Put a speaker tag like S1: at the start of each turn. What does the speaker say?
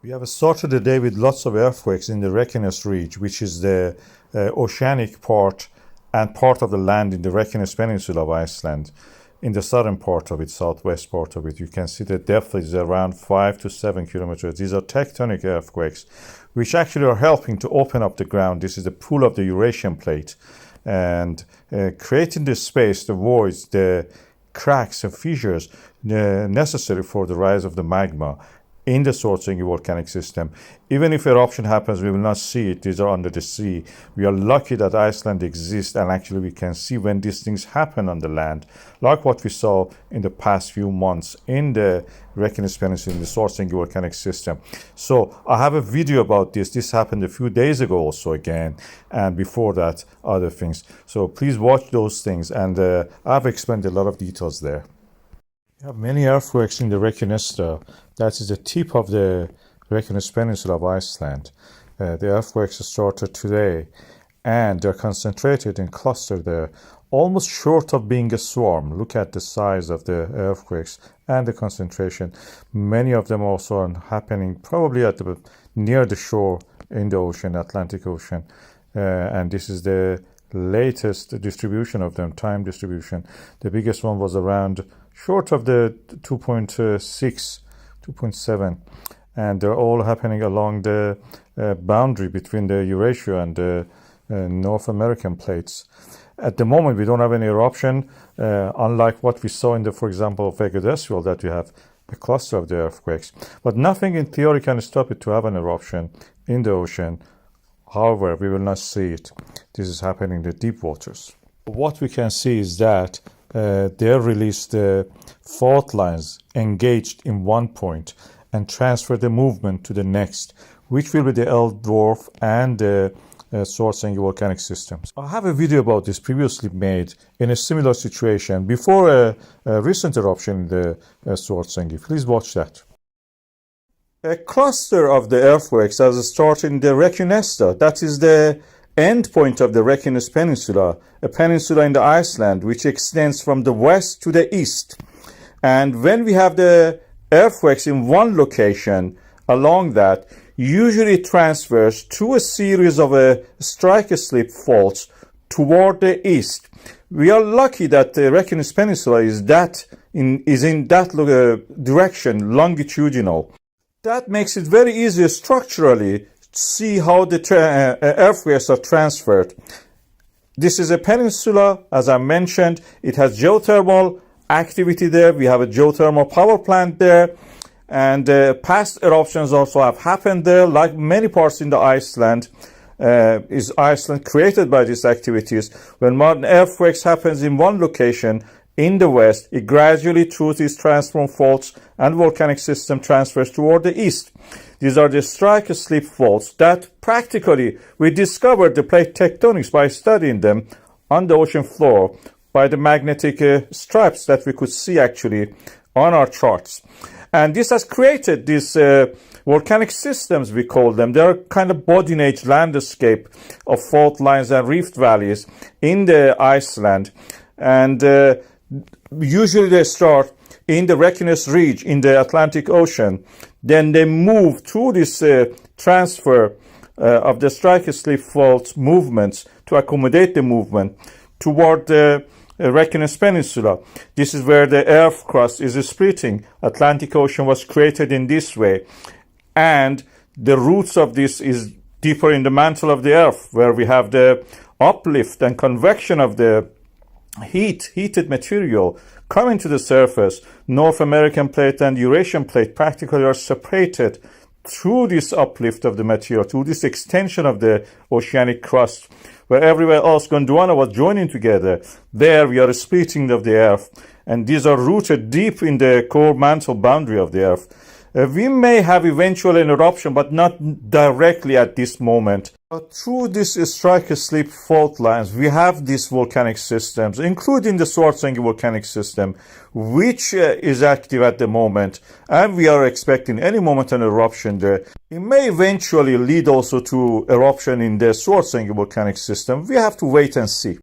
S1: We have started the day with lots of earthquakes in the Reykjanes region, which is the oceanic part and part of the land in the Reykjanes Peninsula of Iceland. In the southern part of it, southwest part of it, you can see the depth is around 5 to 7 kilometers. These are tectonic earthquakes, which actually are helping to open up the ground. This is the pull of the Eurasian plate, and creating the space, the voids, the cracks and fissures necessary for the rise of the magma in the Svartsengi volcanic system. Even if eruption happens, we will not see it. These are under the sea. We are lucky that Iceland exists, and actually we can see when these things happen on the land, like what we saw in the past few months in the Reykjanes Peninsula in the Svartsengi volcanic system. So I have a video about this. This happened a few days ago also again, and before that other things. So please watch those things, and I've explained a lot of details there. We have many earthquakes in the Reykjanestá. That is the tip of the Reykjanes Peninsula of Iceland. The earthquakes started today, and they're concentrated and clustered there, almost short of being a swarm. Look at the size of the earthquakes and the concentration. Many of them also are happening probably at near the shore in the ocean, Atlantic Ocean. And this is the latest distribution of them, time distribution. The biggest one was around short of the 2.6, 2.7, and they're all happening along the boundary between the Eurasia and the North American plates. At the moment, we don't have any eruption, unlike what we saw in the, for example, Reykjanesá, that we have a cluster of the earthquakes. But nothing in theory can stop it to have an eruption in the ocean. However, we will not see it. This is happening in the deep waters. What we can see is that they release the fault lines engaged in one point and transfer the movement to the next, which will be the L-dwarf and the Svartsengi volcanic systems. I have a video about this previously made in a similar situation before a recent eruption in the Svartsengi. Please watch that. A cluster of the earthquakes has started in the Reykjanestá. That is the end point of the Reykjanes Peninsula, a peninsula in the Iceland which extends from the west to the east. And when we have the earthquakes in one location along that, usually it transfers through a series of strike-slip faults toward the east. We are lucky that the Reykjanes Peninsula is in that direction, longitudinal. That makes it very easy structurally to see how the earthquakes are transferred. This is a peninsula, as I mentioned. It has geothermal activity there. We have a geothermal power plant there. And past eruptions also have happened there, like many parts in the Iceland. Is Iceland created by these activities? When modern earthquakes happens in one location in the west, it gradually through these transform faults and volcanic system transfers toward the east. These are the strike-slip faults that practically we discovered the plate tectonics by studying them on the ocean floor by the magnetic stripes that we could see actually on our charts. And this has created these volcanic systems, we call them. They are kind of body-nature landscape of fault lines and rift valleys in the Iceland. And usually they start in the Reykjanes region in the Atlantic Ocean. Then they move through this transfer of the strike-slip fault movements to accommodate the movement toward the Reykjanes Peninsula. This is where the earth crust is splitting. Atlantic Ocean was created in this way. And the roots of this is deeper in the mantle of the earth, where we have the uplift and convection of the heated material coming to the surface. North American plate and Eurasian plate practically are separated through this uplift of the material, through this extension of the oceanic crust, where everywhere else Gondwana was joining together. There we are a splitting of the earth, and these are rooted deep in the core mantle boundary of the earth. We may have eventually an eruption, but not directly at this moment. But through this strike-slip fault lines, we have these volcanic systems, including the Svartsengi volcanic system, which is active at the moment, and we are expecting any moment an eruption there. It may eventually lead also to eruption in the Svartsengi volcanic system. We have to wait and see.